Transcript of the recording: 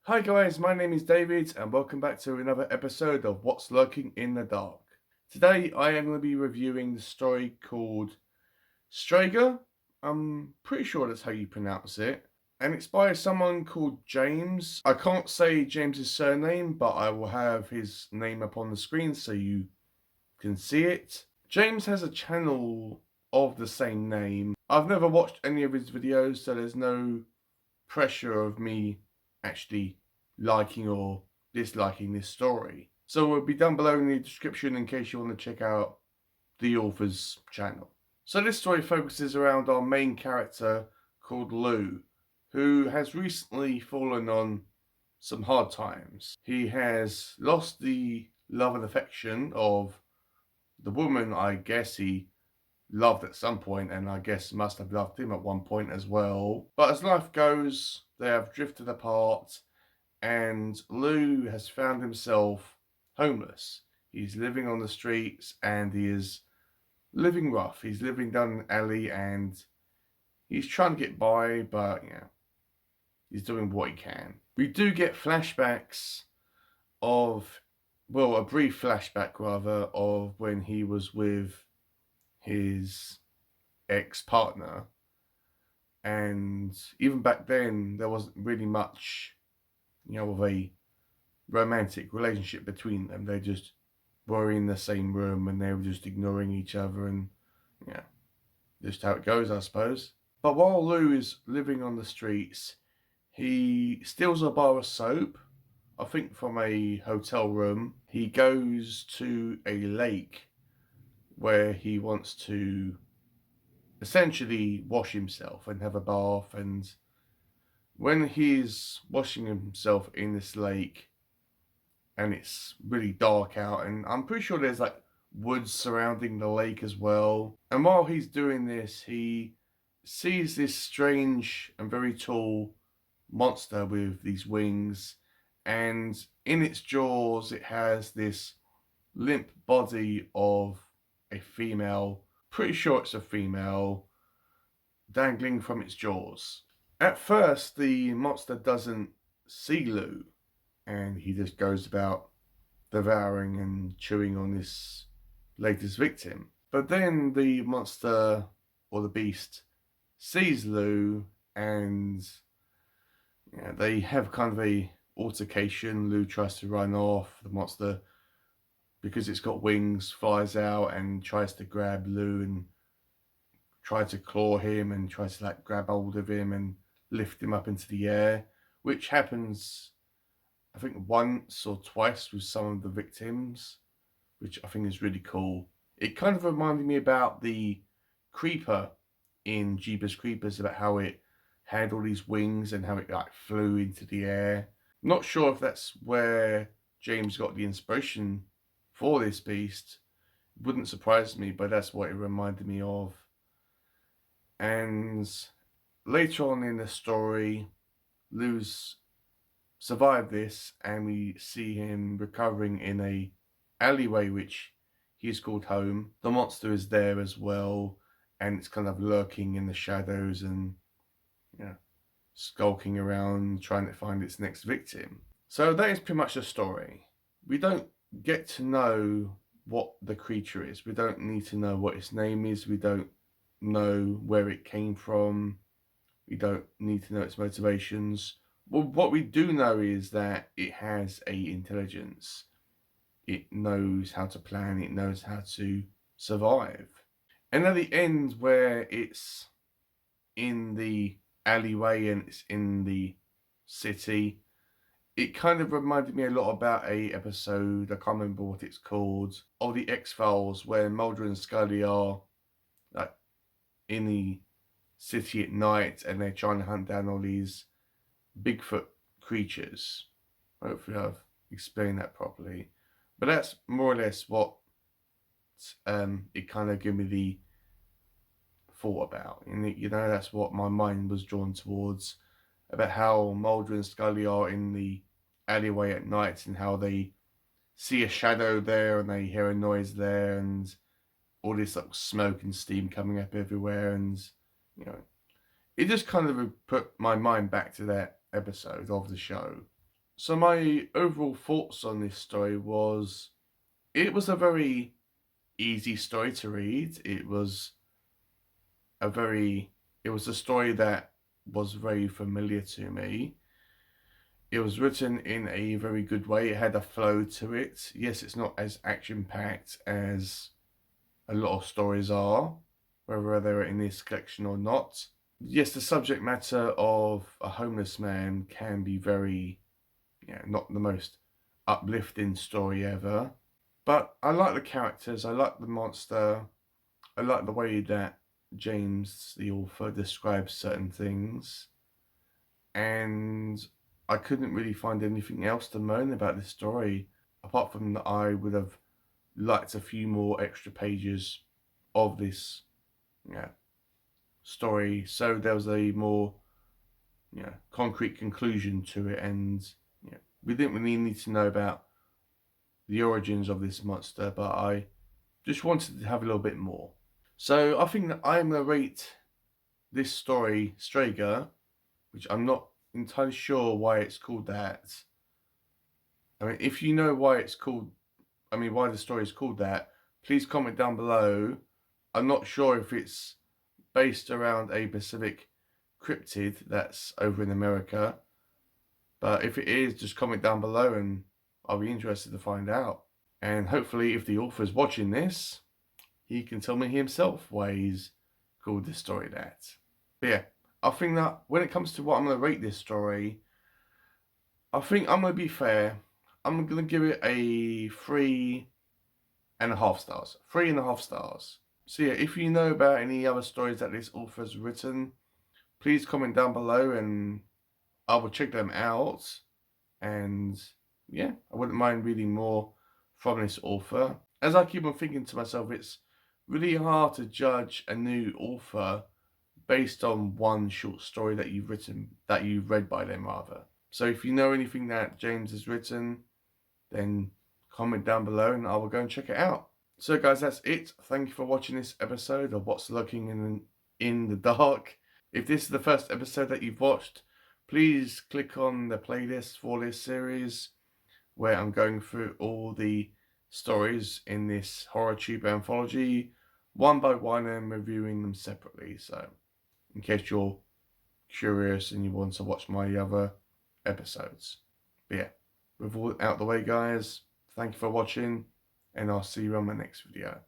Hi guys, my name is David and welcome back to another episode of What's Lurking in the Dark. Today I am going to be reviewing the story called Stryga. I'm pretty sure that's how you pronounce it. And it's by someone called James. I can't say James's surname, but I will have his name up on the screen so you can see it. James has a channel of the same name. I've never watched any of his videos, so there's no pressure of me actually liking or disliking this story. So it will be down below in the description in case you want to check out the author's channel. So this story focuses around our main character called Lou, who has recently fallen on some hard times. He has lost the love and affection of the woman I guess he loved at some point, and I guess must have loved him at one point as well. But as life goes, they have drifted apart, and Lou has found himself homeless. He's living on the streets, and he is living rough. He's living down an alley, and he's trying to get by, but yeah, he's doing what he can. We do get flashbacks of, well, a brief flashback rather, of when he was with his ex-partner, and even back then there wasn't really much, of a romantic relationship between them. They just were in the same room and they were just ignoring each other, and yeah, just how it goes, I suppose. But while Lou is living on the streets, he steals a bar of soap, I think from a hotel room. He goes to a lake where he wants to essentially wash himself and have a bath. And when he's washing himself in this lake and it's really dark out, and I'm pretty sure there's like woods surrounding the lake as well, and while he's doing this he sees this strange and very tall monster with these wings, and in its jaws it has this limp body of a female, pretty sure it's a female, dangling from its jaws. At first, the monster doesn't see Lou, and he just goes about devouring and chewing on this latest victim. But then the monster, or the beast, sees Lou, and yeah, they have kind of a altercation. Lou tries to run off. The monster, because it's got wings, flies out and tries to grab Lou and try to claw him and try to like grab hold of him and lift him up into the air, which happens I think once or twice with some of the victims, which I think is really cool. It kind of reminded me about the creeper in Jeepers Creepers, about how it had all these wings and how it like flew into the air. Not sure if that's where James got the inspiration for this beast. Wouldn't surprise me, but that's what it reminded me of. And later on in the story, Lou's survived this, and we see him recovering in a alleyway which he's called home. The monster is there as well, and it's kind of lurking in the shadows and skulking around trying to find its next victim. So that is pretty much the story. We don't get to know what the creature is. We don't need to know what its name is. We don't know where it came from. We don't need to know its motivations. Well, what we do know is that it has a intelligence. It knows how to plan. It knows how to survive. And at the end, where it's in the alleyway and it's in the city, it kind of reminded me a lot about a episode, I can't remember what it's called, of the X-Files, where Mulder and Scully are like in the city at night and they're trying to hunt down all these Bigfoot creatures. Hopefully I've explained that properly. But that's more or less what it kind of gave me the thought about. And that's what my mind was drawn towards, about how Mulder and Scully are in the alleyway at night and how they see a shadow there and they hear a noise there and all this like smoke and steam coming up everywhere, and it just kind of put my mind back to that episode of the show. So my overall thoughts on this story was, it was a very easy story to read. A very, it was a story that was very familiar to me. It was written in a very good way. It had a flow to it. Yes, it's not as action-packed as a lot of stories are, whether they're in this collection or not. Yes, the subject matter of a homeless man can be very, not the most uplifting story ever. But I like the characters, I like the monster, I like the way that James, the author, describes certain things. And I couldn't really find anything else to moan about this story, apart from that I would have liked a few more extra pages of this story, so there was a more concrete conclusion to it, and we didn't really need to know about the origins of this monster, but I just wanted to have a little bit more. So I think that I'm going to rate this story Stryga, which I'm not entirely sure why it's called that. I mean, if you know why it's called, why the story is called that, please comment down below. I'm not sure if it's based around a Pacific cryptid that's over in America, but if it is, just comment down below and I'll be interested to find out. And hopefully, if the author's watching this, he can tell me himself why he's called this story that. But yeah, I think that when it comes to what I'm going to rate this story, I think I'm going to be fair. I'm going to give it a 3.5 stars. 3.5 stars. So yeah, if you know about any other stories that this author's written, please comment down below and I will check them out. And yeah, I wouldn't mind reading more from this author. As I keep on thinking to myself, it's really hard to judge a new author based on one short story that you've read by them rather. So if you know anything that James has written, then comment down below and I will go and check it out. So guys, that's it. Thank you for watching this episode of What's Lurking in the Dark. If this is the first episode that you've watched, please click on the playlist for this series where I'm going through all the stories in this horrortube anthology one by one and reviewing them separately. So in case you're curious and you want to watch my other episodes. But yeah, with all out the way guys, thank you for watching and I'll see you on my next video.